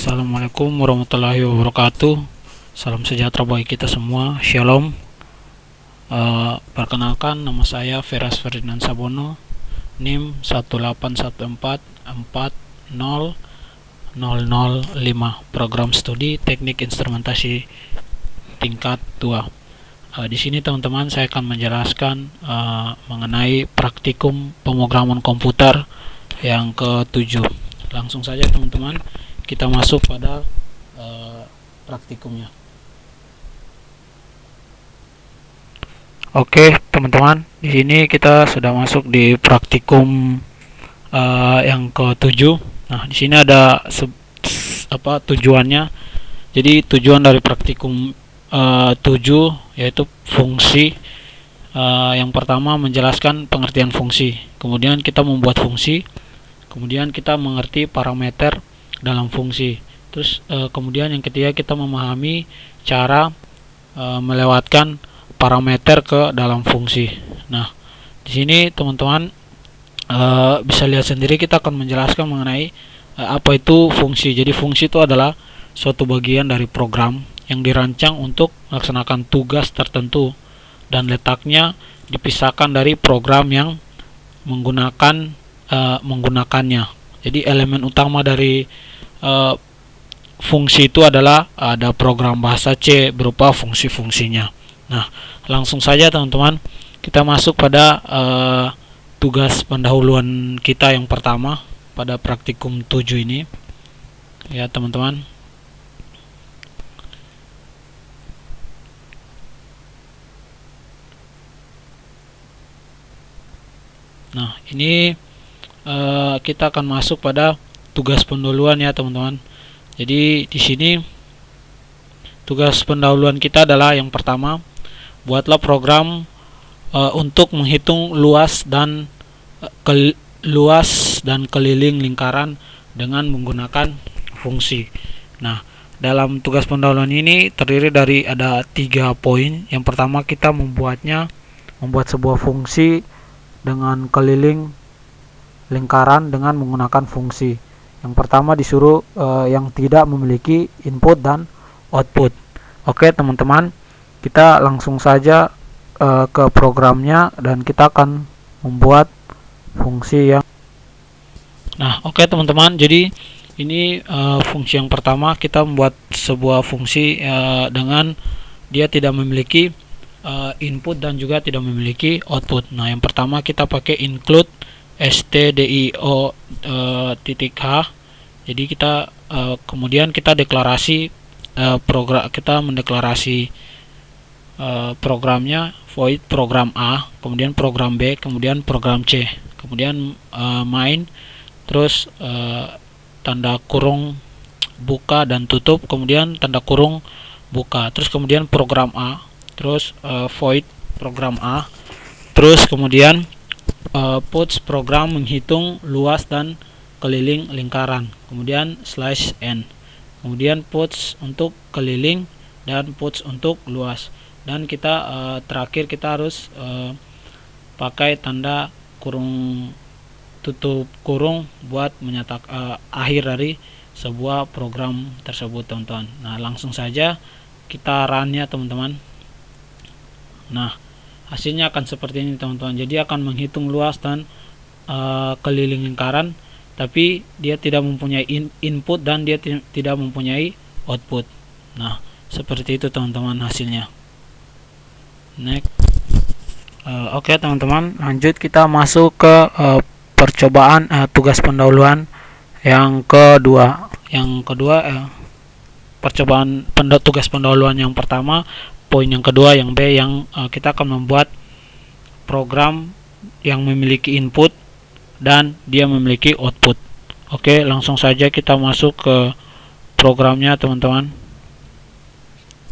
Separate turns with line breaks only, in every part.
Assalamualaikum warahmatullahi wabarakatuh. Salam sejahtera bagi kita semua. Shalom. Perkenalkan, nama saya Feras Ferdinand Sabono, NIM 181440005, program studi teknik instrumentasi tingkat 2. Di sini teman-teman saya akan menjelaskan mengenai praktikum pemrograman komputer yang ke-7. Langsung saja teman-teman, kita masuk pada praktikumnya. Oke teman-teman, di sini kita sudah masuk di praktikum yang ke-7. Nah, di sini ada tujuannya. Jadi tujuan dari praktikum 7 yaitu fungsi. Yang pertama menjelaskan pengertian fungsi. Kemudian kita membuat fungsi. Kemudian kita mengerti parameter dalam fungsi. Terus kemudian yang ketiga kita memahami cara melewatkan parameter ke dalam fungsi. Nah, di sini teman-teman bisa lihat sendiri, kita akan menjelaskan mengenai apa itu fungsi. Jadi fungsi itu adalah suatu bagian dari program yang dirancang untuk melaksanakan tugas tertentu dan letaknya dipisahkan dari program yang menggunakannya. Jadi elemen utama dari fungsi itu adalah ada program bahasa C berupa fungsi-fungsinya. Nah, langsung saja teman-teman, kita masuk pada tugas pendahuluan kita yang pertama pada praktikum 7 ini. Ya teman-teman. Nah, ini kita akan masuk pada tugas pendahuluan ya teman-teman. Jadi di sini tugas pendahuluan kita adalah yang pertama, buatlah program untuk menghitung luas dan keliling lingkaran dengan menggunakan fungsi. Nah, dalam tugas pendahuluan ini terdiri dari ada 3 poin. Yang pertama, kita membuat sebuah fungsi dengan keliling lingkaran dengan menggunakan fungsi. Yang pertama disuruh yang tidak memiliki input dan output. Oke teman-teman, kita langsung saja ke programnya dan kita akan membuat fungsi yang. Nah, oke teman-teman, jadi ini fungsi yang pertama, kita membuat sebuah fungsi dengan dia tidak memiliki input dan juga tidak memiliki output. Nah, yang pertama kita pakai include stdio .h. Jadi kita kemudian kita deklarasi mendeklarasi programnya void program A, kemudian program B, kemudian program C, kemudian main, terus tanda kurung buka dan tutup, kemudian tanda kurung buka, terus kemudian program A, terus void program A, terus kemudian puts program menghitung luas dan keliling lingkaran, kemudian /n, kemudian puts untuk keliling dan puts untuk luas, dan kita terakhir kita harus pakai tanda kurung tutup kurung buat menyatakan akhir dari sebuah program tersebut teman-teman. Nah, langsung saja kita run ya teman-teman. Nah, hasilnya akan seperti ini teman-teman. Jadi akan menghitung luas dan keliling lingkaran, tapi dia tidak mempunyai input dan dia tidak mempunyai output. Nah, seperti itu teman-teman hasilnya. Next. Oke teman-teman, lanjut kita masuk ke percobaan tugas pendahuluan yang kedua. Percobaan tugas pendahuluan yang pertama, poin yang kedua, yang B, yang kita akan membuat program yang memiliki input dan dia memiliki output. Oke, langsung saja kita masuk ke programnya teman-teman.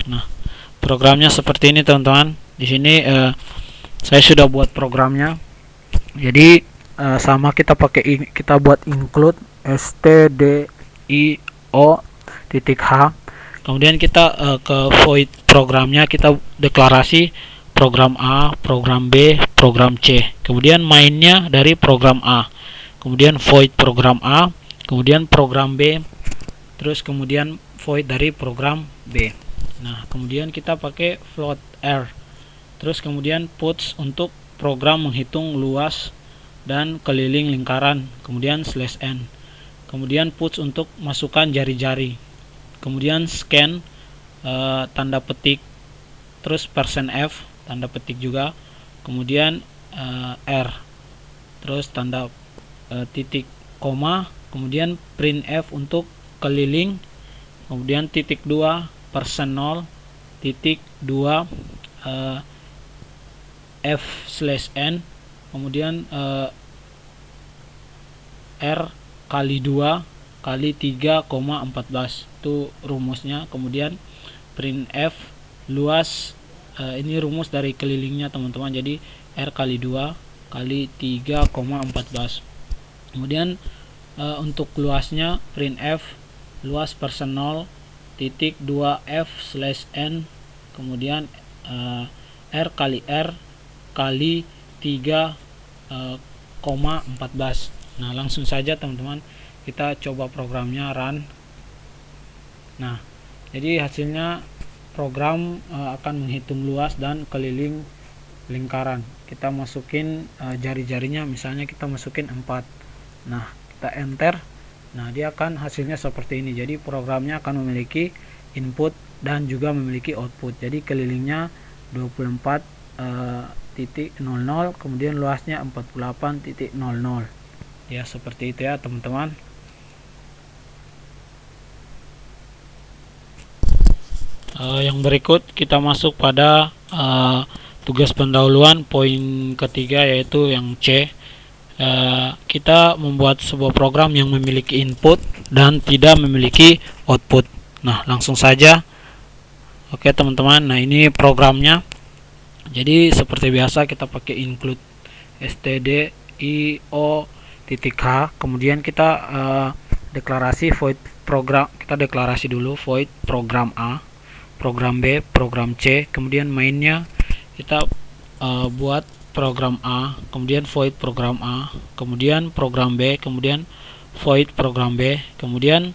Nah, programnya seperti ini teman-teman. Di sini saya sudah buat programnya. Jadi sama kita buat include stdio.h. Kemudian kita ke void programnya, kita deklarasi program A, program B, program C. Kemudian mainnya dari program A. Kemudian void program A, kemudian program B, terus kemudian void dari program B. Nah, kemudian kita pakai float R, terus kemudian puts untuk program menghitung luas dan keliling lingkaran, kemudian /n, kemudian puts untuk masukkan jari-jari, kemudian scan tanda petik, terus %f tanda petik juga, kemudian R, terus tanda titik koma, kemudian printf untuk keliling, kemudian titik 2 %0 titik 2 f/n, kemudian R kali 2 kali 3,14 itu rumusnya, kemudian printf luas, ini rumus dari kelilingnya teman-teman, jadi R kali 2 kali 3,14. kemudian untuk luasnya printf luas %0 titik 2 f/n, kemudian R kali R kali 3,14. Nah, langsung saja teman-teman kita coba programnya run. Nah, jadi hasilnya program akan menghitung luas dan keliling lingkaran. Kita masukin jari-jarinya, misalnya kita masukin 4. Nah, kita enter. Nah, dia akan hasilnya seperti ini. Jadi programnya akan memiliki input dan juga memiliki output. Jadi kelilingnya 24,00, kemudian luasnya 48,00. Ya, seperti itu ya teman-teman. Yang berikut kita masuk pada tugas pendahuluan poin ketiga, yaitu yang C. Kita membuat sebuah program yang memiliki input dan tidak memiliki output. Nah, langsung saja. Oke teman-teman, nah ini programnya. Jadi seperti biasa kita pakai include stdio.h, kemudian kita deklarasi void program, kita deklarasi dulu void program A, program B, program C, kemudian mainnya kita buat program A, kemudian void program A, kemudian program B, kemudian void program B, kemudian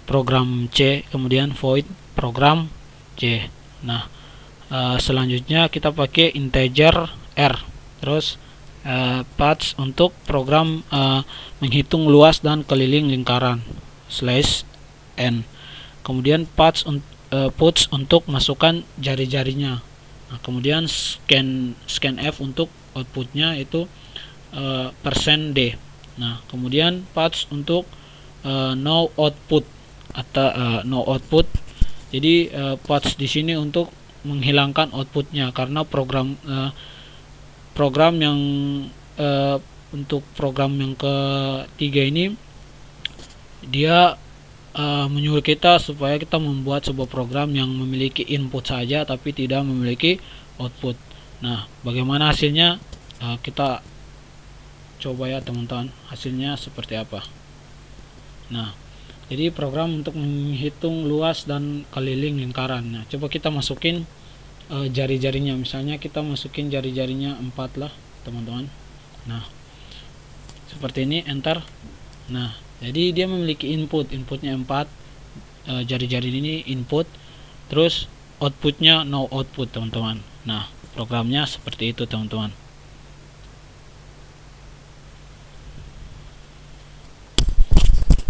program C, kemudian void program C. Nah, selanjutnya kita pakai integer R, terus paths untuk program menghitung luas dan keliling lingkaran /n, kemudian paths puts untuk masukkan jari-jarinya. Nah, kemudian scanf untuk outputnya itu %d. Nah, kemudian paths untuk no output atau no output. Jadi paths di sini untuk menghilangkan outputnya, karena program yang untuk program yang ketiga ini dia menyuruh kita supaya kita membuat sebuah program yang memiliki input saja tapi tidak memiliki output. Nah, bagaimana hasilnya? Kita coba ya teman-teman, hasilnya seperti apa. Nah, jadi program untuk menghitung luas dan keliling lingkaran. Nah, coba kita masukin jari-jarinya, misalnya kita masukin jari-jarinya 4 lah teman-teman. Nah, seperti ini, enter. Nah, jadi dia memiliki inputnya 4, jari-jari ini input, terus outputnya no output teman-teman. Nah, programnya seperti itu teman-teman.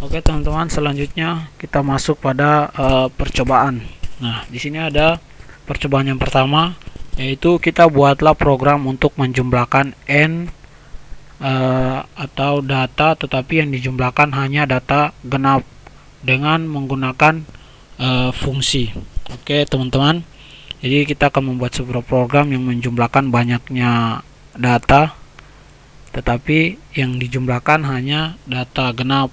Oke teman-teman, selanjutnya kita masuk pada percobaan. Nah, di sini ada percobaan yang pertama, yaitu kita buatlah program untuk menjumlahkan n atau data, tetapi yang dijumlahkan hanya data genap dengan menggunakan fungsi. Oke teman-teman, jadi kita akan membuat sebuah program yang menjumlahkan banyaknya data, tetapi yang dijumlahkan hanya data genap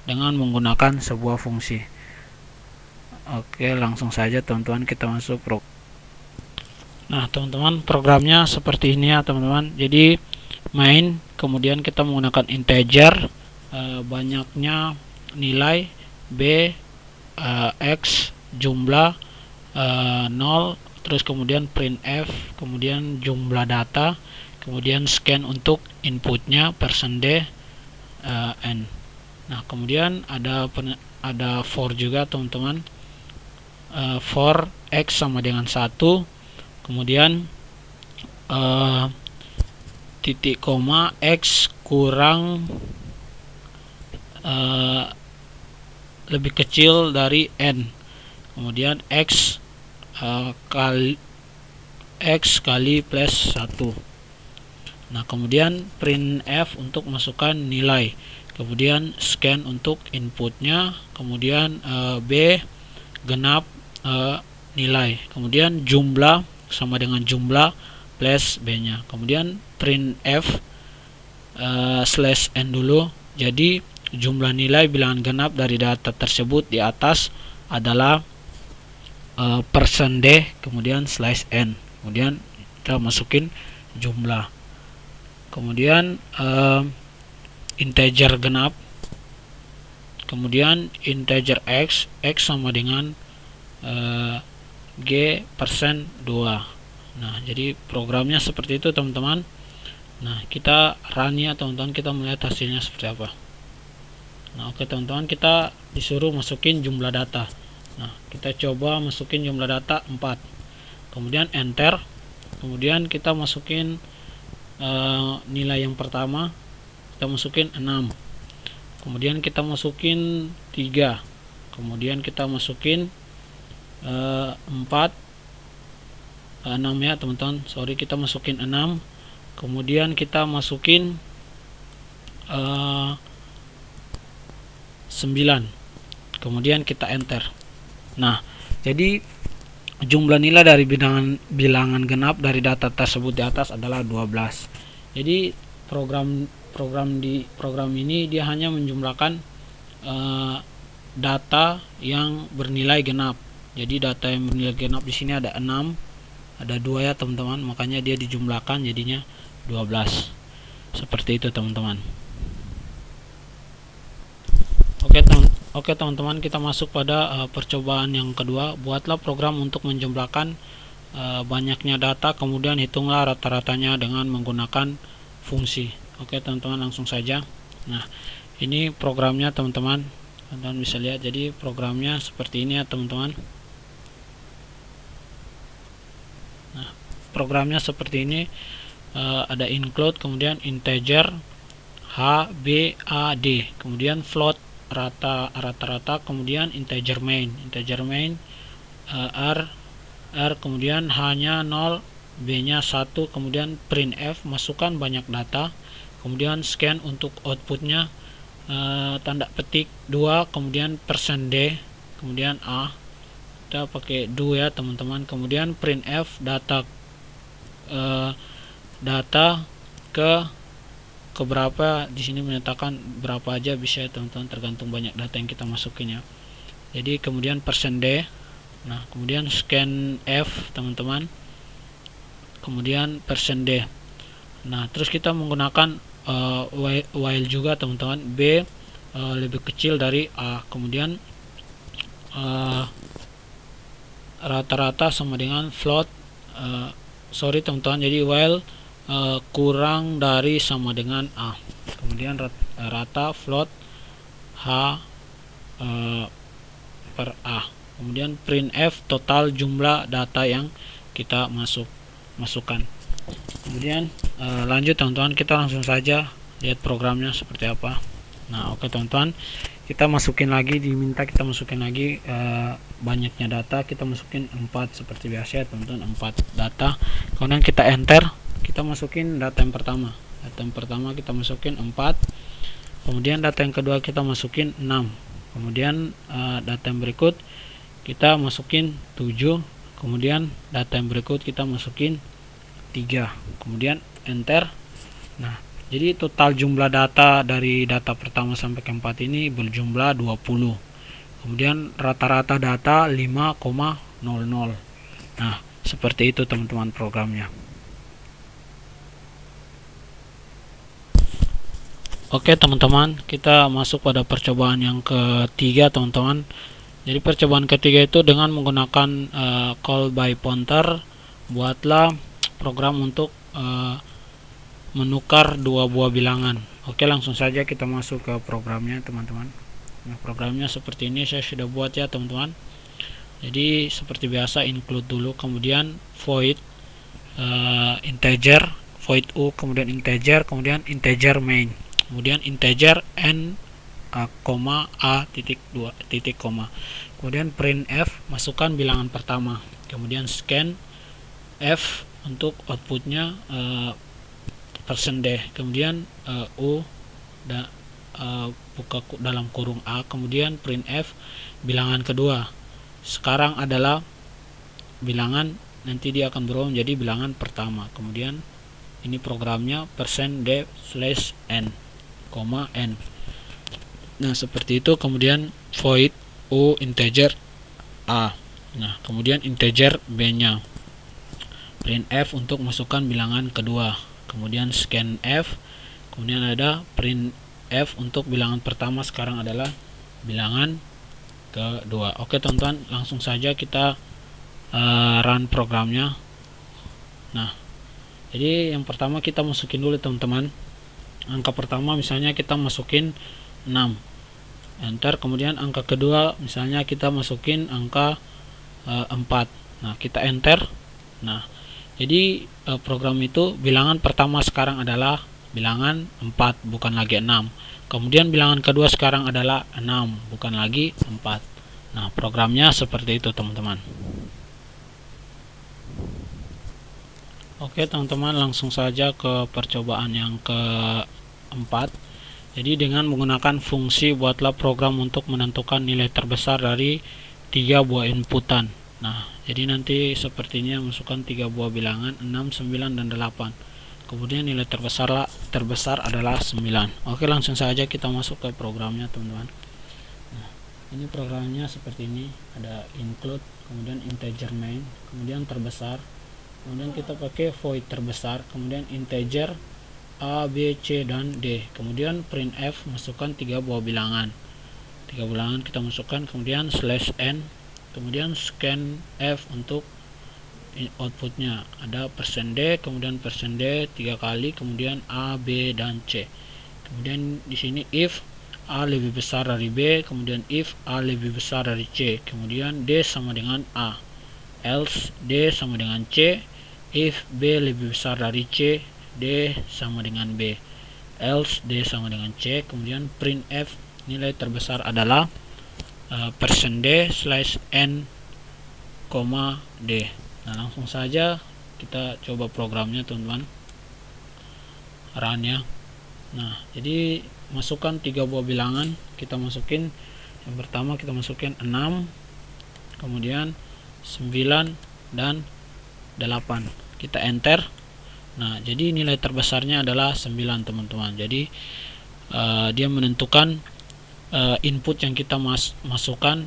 dengan menggunakan sebuah fungsi. Oke, langsung saja teman-teman kita masuk program. Nah teman-teman, programnya seperti ini ya teman-teman. Jadi main, kemudian kita menggunakan integer, banyaknya nilai B, X, jumlah 0, terus kemudian printf, kemudian jumlah data, kemudian scan untuk inputnya %d, n. Nah, kemudian ada ada for juga teman-teman. For x sama dengan 1, kemudian titik koma x kurang lebih kecil dari n, kemudian x kali plus 1. Nah, kemudian printf untuk masukkan nilai, kemudian scan untuk inputnya, kemudian b genap nilai, kemudian jumlah sama dengan jumlah plus b nya, kemudian printf slash n dulu. Jadi jumlah nilai bilangan genap dari data tersebut di atas adalah %d, kemudian slash n, kemudian kita masukin jumlah, kemudian integer genap, kemudian integer x sama dengan g%2. Nah, jadi programnya seperti itu teman-teman. Nah, kita run ya teman-teman, kita melihat hasilnya seperti apa. Nah, oke teman-teman, kita disuruh masukin jumlah data. Nah, kita coba masukin jumlah data 4, kemudian enter, kemudian kita masukin nilai yang pertama, kita masukin 6, kemudian kita masukin 3, kemudian kita masukin 6 ya teman-teman, sorry, kita masukin 6, kemudian kita masukin 9, kemudian kita enter. Nah, jadi jumlah nilai dari bilangan genap dari data tersebut di atas adalah 12. Jadi program ini dia hanya menjumlahkan data yang bernilai genap. Jadi data yang bernilai genap di sini ada 6, ada 2 ya teman-teman, makanya dia dijumlahkan jadinya 12. Seperti itu teman-teman. Oke teman-teman, kita masuk pada percobaan yang kedua. Buatlah program untuk menjumlahkan banyaknya data, kemudian hitunglah rata-ratanya dengan menggunakan fungsi. Oke teman-teman, langsung saja. Nah, ini programnya teman-teman. Teman-teman bisa lihat, jadi programnya seperti ini ya teman-teman. Nah, programnya seperti ini. Ada include, kemudian integer h, b, a, d, kemudian float rata-rata, kemudian integer main r, kemudian h-nya 0, b-nya 1, kemudian printf masukkan banyak data, kemudian scan untuk outputnya tanda petik 2, kemudian %d, kemudian a, kita pakai do ya teman-teman, kemudian printf data ke berapa, di sini menyatakan berapa aja bisa ya teman-teman, tergantung banyak data yang kita masukin ya. Jadi kemudian %d, nah kemudian scan f teman-teman, kemudian %d. Nah, terus kita menggunakan while juga teman-teman, b lebih kecil dari a, kemudian rata-rata sama dengan float, sorry teman-teman, jadi while kurang dari sama dengan a, kemudian rata float h per a, kemudian printf total jumlah data yang kita masukkan. Kemudian lanjut teman-teman, kita langsung saja lihat programnya seperti apa. Nah, oke teman-teman, kita masukin lagi, diminta kita masukin lagi banyaknya data, kita masukin 4 seperti biasa ya teman-teman, 4 data, kemudian kita enter, kita masukin data yang pertama, kita masukin 4, kemudian data yang kedua kita masukin 6, kemudian data yang berikut kita masukin 7, kemudian data yang berikut kita masukin 3, kemudian enter. Nah, jadi total jumlah data dari data pertama sampai ke 4 ini berjumlah 20, kemudian rata-rata data 5,00. Nah, seperti itu teman-teman programnya. Oke teman-teman, kita masuk pada percobaan yang ketiga teman-teman. Jadi percobaan ketiga itu dengan menggunakan call by pointer, buatlah program untuk menukar dua buah bilangan. Oke, langsung saja kita masuk ke programnya teman-teman. Nah, programnya seperti ini saya sudah buat ya teman-teman. Jadi seperti biasa include dulu, kemudian void integer, void u, kemudian integer main, kemudian integer n koma a titik 2 titik koma, kemudian printf masukkan bilangan pertama, kemudian scan f untuk outputnya %d, kemudian u dan buka dalam kurung a, kemudian printf bilangan kedua sekarang adalah bilangan, nanti dia akan berubah menjadi bilangan pertama, kemudian ini programnya %d/n, n. Nah seperti itu, kemudian void u integer a, nah kemudian integer b nya, printf untuk masukkan bilangan kedua, kemudian scan f, kemudian ada printf untuk bilangan pertama sekarang adalah bilangan kedua. Oke teman-teman, langsung saja kita run programnya. Nah jadi yang pertama kita masukin dulu teman-teman, angka pertama misalnya kita masukin 6, enter, kemudian angka kedua misalnya kita masukin angka 4, nah kita enter. Nah jadi program itu bilangan pertama sekarang adalah bilangan 4, bukan lagi 6, kemudian bilangan kedua sekarang adalah 6, bukan lagi 4. Nah programnya seperti itu teman-teman. Oke teman-teman, langsung saja ke percobaan yang keempat. Jadi dengan menggunakan fungsi buatlah program untuk menentukan nilai terbesar dari 3 buah inputan. Nah jadi nanti sepertinya masukkan 3 buah bilangan 6, 9, dan 8, kemudian nilai terbesar adalah 9. Oke langsung saja kita masuk ke programnya teman-teman. Nah ini programnya seperti ini, ada include, kemudian integer main, kemudian terbesar, kemudian kita pakai void terbesar, kemudian integer a, b, c, dan d, kemudian printf masukkan 3 buah bilangan, 3 bilangan kita masukkan, kemudian /n, kemudian scan f untuk outputnya, ada %d, kemudian %d 3 kali, kemudian a, b, dan c, kemudian di sini if a lebih besar dari b, kemudian if a lebih besar dari c, kemudian d sama dengan a, else d sama dengan c, if b lebih besar dari c, d sama dengan b, else d sama dengan c, kemudian printf nilai terbesar adalah %d/n, d. Nah langsung saja kita coba programnya teman-teman, run ya. Nah jadi masukkan 3 buah bilangan, kita masukin yang pertama, kita masukin 6, kemudian 9, dan 8, kita enter. Nah jadi nilai terbesarnya adalah 9 teman-teman. Jadi dia menentukan input yang kita masukkan,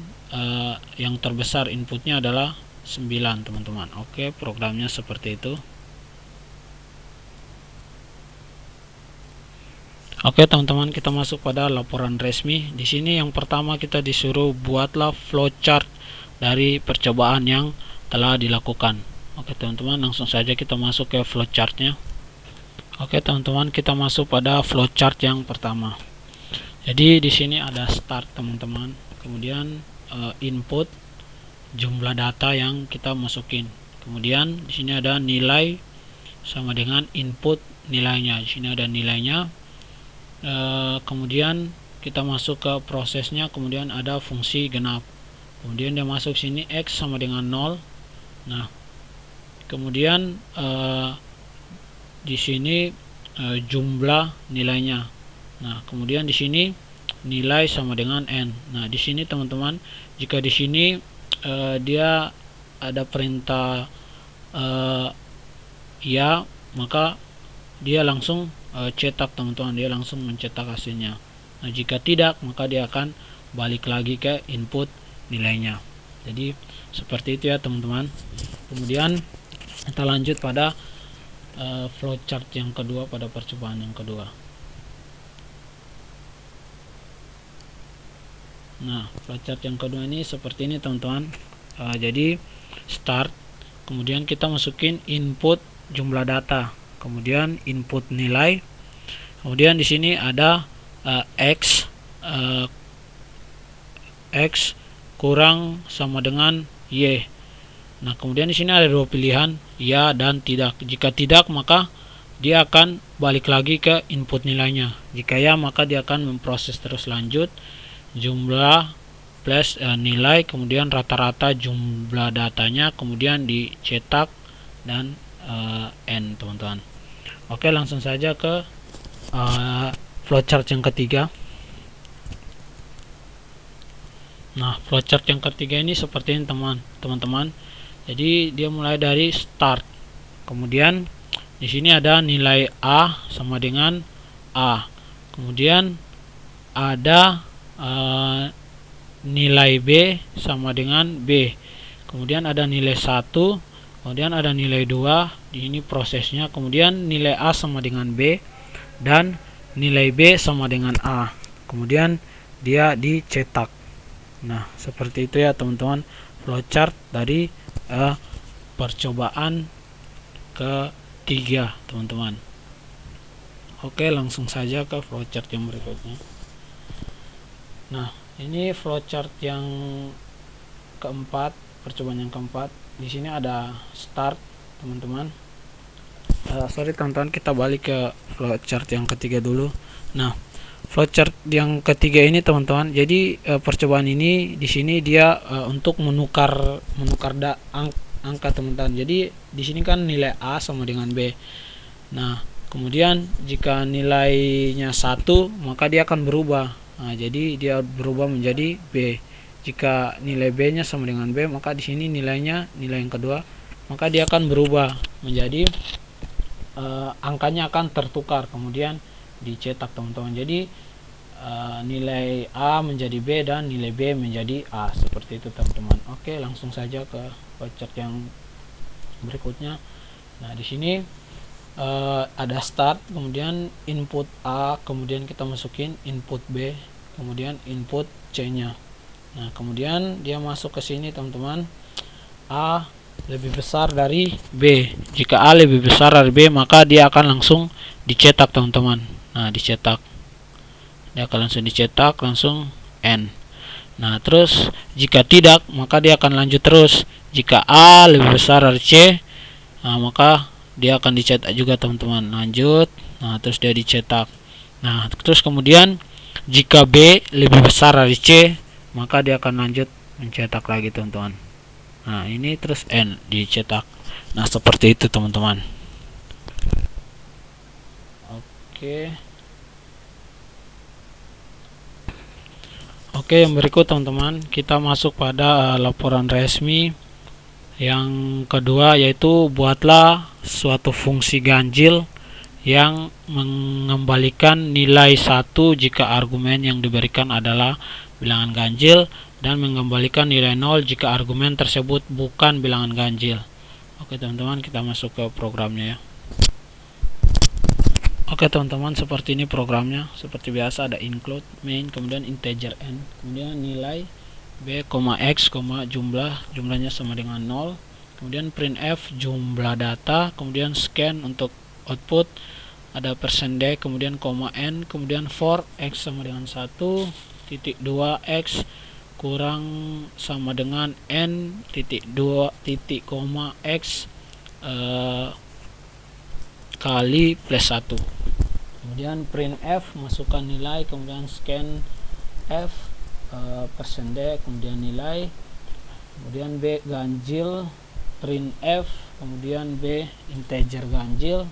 yang terbesar inputnya adalah 9 teman-teman. Oke, programnya seperti itu. Oke teman-teman, kita masuk pada laporan resmi. Di sini yang pertama kita disuruh buatlah flowchart dari percobaan yang telah dilakukan. Oke teman-teman, langsung saja kita masuk ke flowchartnya. Oke teman-teman, kita masuk pada flowchart yang pertama. Jadi di sini ada start teman-teman, kemudian input, jumlah data yang kita masukin, kemudian di sini ada nilai sama dengan input nilainya. Di sini ada nilainya. Kemudian kita masuk ke prosesnya, kemudian ada fungsi genap, kemudian dia masuk sini x sama dengan 0. Nah kemudian di sini jumlah nilainya. Nah kemudian di sini nilai sama dengan n. Nah di sini teman-teman, jika di sini dia ada perintah ya, maka dia langsung cetak teman-teman, dia langsung mencetak hasilnya. Nah jika tidak, maka dia akan balik lagi ke input nilainya. Jadi seperti itu ya teman-teman. Kemudian kita lanjut pada flowchart yang kedua, pada percobaan yang kedua. Nah flowchart yang kedua ini seperti ini teman-teman. Jadi start, kemudian kita masukin input jumlah data, kemudian input nilai, kemudian di sini ada x X kurang sama dengan Y. Nah, kemudian di sini ada dua pilihan, ya dan tidak. Jika tidak, maka dia akan balik lagi ke input nilainya. Jika ya, maka dia akan memproses terus lanjut jumlah plus nilai, kemudian rata-rata jumlah datanya, kemudian dicetak dan N, teman-teman. Oke, langsung saja ke flowchart yang ketiga. Nah, flowchart yang ketiga ini seperti ini, teman-teman. Jadi dia mulai dari start. Kemudian di sini ada nilai A sama dengan A. Kemudian ada nilai B sama dengan B. Kemudian ada nilai 1, kemudian ada nilai 2. Di ini prosesnya. Kemudian nilai A sama dengan B dan nilai B sama dengan A. Kemudian dia dicetak. Nah, seperti itu ya, teman-teman, flowchart dari percobaan ketiga, teman-teman. Oke, langsung saja ke flowchart yang berikutnya. Nah, ini flowchart yang keempat, percobaan yang keempat. Di sini ada start, teman-teman. Sorry, teman-teman, kita balik ke flowchart yang ketiga dulu. Nah, flowchart yang ketiga ini, teman-teman, jadi percobaan ini di sini dia untuk menukar angka, teman-teman. Jadi di sini kan nilai A sama dengan B. Nah, kemudian jika nilainya 1, maka dia akan berubah. Nah, jadi dia berubah menjadi B. Jika nilai B-nya sama dengan B, maka di sini nilai yang kedua, maka dia akan berubah menjadi angkanya akan tertukar, kemudian dicetak, teman-teman. Jadi nilai A menjadi B dan nilai B menjadi A, seperti itu, teman-teman. Oke, langsung saja ke flowchart yang berikutnya. Nah, di sini ada start, kemudian input A, kemudian kita masukin input B, kemudian input C-nya. Nah, kemudian dia masuk ke sini, teman-teman. A lebih besar dari B. Jika A lebih besar dari B, maka dia akan langsung dicetak, teman-teman. Nah, dicetak. Dia akan langsung dicetak, langsung N. Nah, terus jika tidak, maka dia akan lanjut terus. Jika A lebih besar dari C, nah, maka dia akan dicetak juga, teman-teman. Lanjut. Nah, terus dia dicetak. Nah, terus kemudian jika B lebih besar dari C, maka dia akan lanjut mencetak lagi, teman-teman. Nah, ini terus N dicetak. Nah, seperti itu, teman-teman. Oke, yang berikut, teman-teman, kita masuk pada laporan resmi yang kedua, yaitu buatlah suatu fungsi ganjil yang mengembalikan nilai 1 jika argumen yang diberikan adalah bilangan ganjil dan mengembalikan nilai 0 jika argumen tersebut bukan bilangan ganjil. Oke, teman-teman, kita masuk ke programnya ya. Oke, teman-teman, seperti ini programnya. Seperti biasa ada include, main, kemudian integer n, kemudian nilai b, x, jumlahnya sama dengan 0, kemudian printf jumlah data, kemudian scan untuk output, ada %d, kemudian n, kemudian for x sama dengan 1, titik 2 x kurang sama dengan n titik 2 titik x kali plus 1. Kemudian printf masukkan nilai, kemudian scan f %d, kemudian nilai, kemudian b ganjil, printf, kemudian b integer ganjil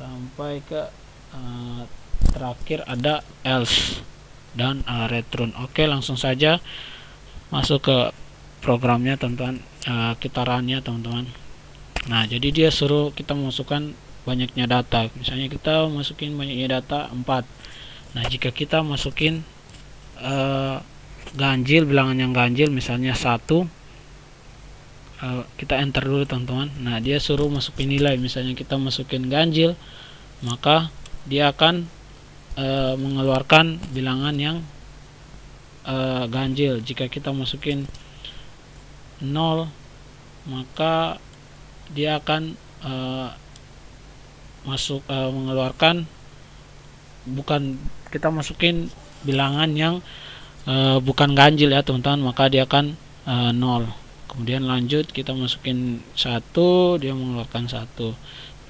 sampai ke terakhir ada else dan return. Oke, langsung saja masuk ke programnya, teman-teman. Kita run ya, teman-teman. Nah, jadi dia suruh kita masukkan banyaknya data. Misalnya kita masukin banyaknya data 4. Nah, jika kita masukin ganjil, bilangan yang ganjil, misalnya 1, kita enter dulu, teman-teman. Nah, dia suruh masukin nilai. Misalnya kita masukin ganjil, maka dia akan mengeluarkan bilangan yang ganjil. Jika kita masukin 0, maka dia akan mengeluarkan, bukan, kita masukin bilangan yang bukan ganjil ya teman-teman, maka dia akan 0. Kemudian lanjut kita masukin 1, dia mengeluarkan 1.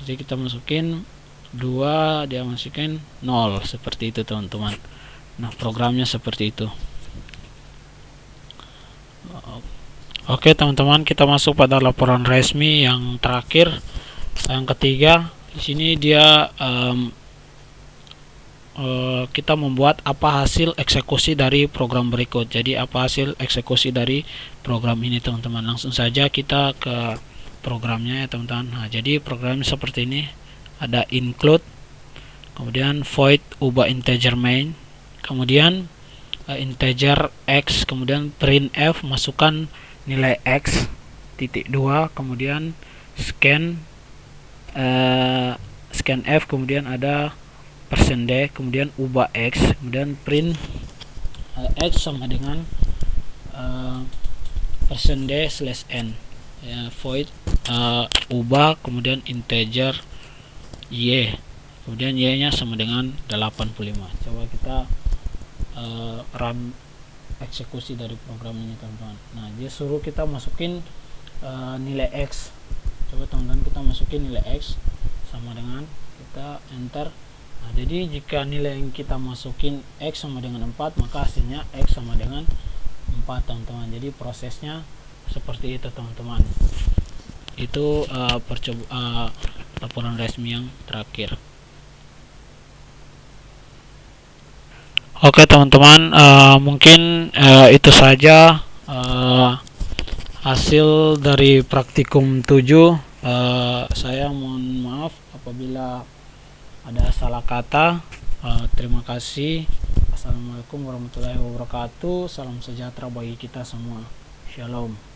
Jadi kita masukin 2, dia masukin 0, seperti itu teman-teman. Nah, programnya seperti itu. Oke teman-teman, kita masuk pada laporan resmi yang terakhir, yang ketiga. Di sini dia kita membuat apa hasil eksekusi dari program berikut. Jadi apa hasil eksekusi dari program ini teman-teman. Langsung saja kita ke programnya ya teman-teman. Nah, jadi programnya seperti ini. Ada include, kemudian void ubah integer main, kemudian integer x, kemudian printf masukkan nilai x titik 2, kemudian scan f, kemudian ada %d, kemudian ubah x, kemudian print x sama dengan %d/n, ya, void ubah, kemudian integer y, kemudian y nya sama dengan 85. Coba kita run eksekusi dari program ini teman-teman. Nah, dia suruh kita masukin nilai x. Coba teman-teman kita masukin nilai x sama dengan, kita enter. Nah, jadi jika nilai yang kita masukin x sama dengan 4, maka hasilnya x sama dengan 4 teman-teman. Jadi prosesnya seperti itu teman-teman. Itu laporan resmi yang terakhir. Oke teman-teman, mungkin itu saja hasil dari praktikum 7. Saya mohon maaf apabila ada salah kata. Terima kasih. Assalamualaikum warahmatullahi wabarakatuh. Salam sejahtera bagi kita semua. Shalom.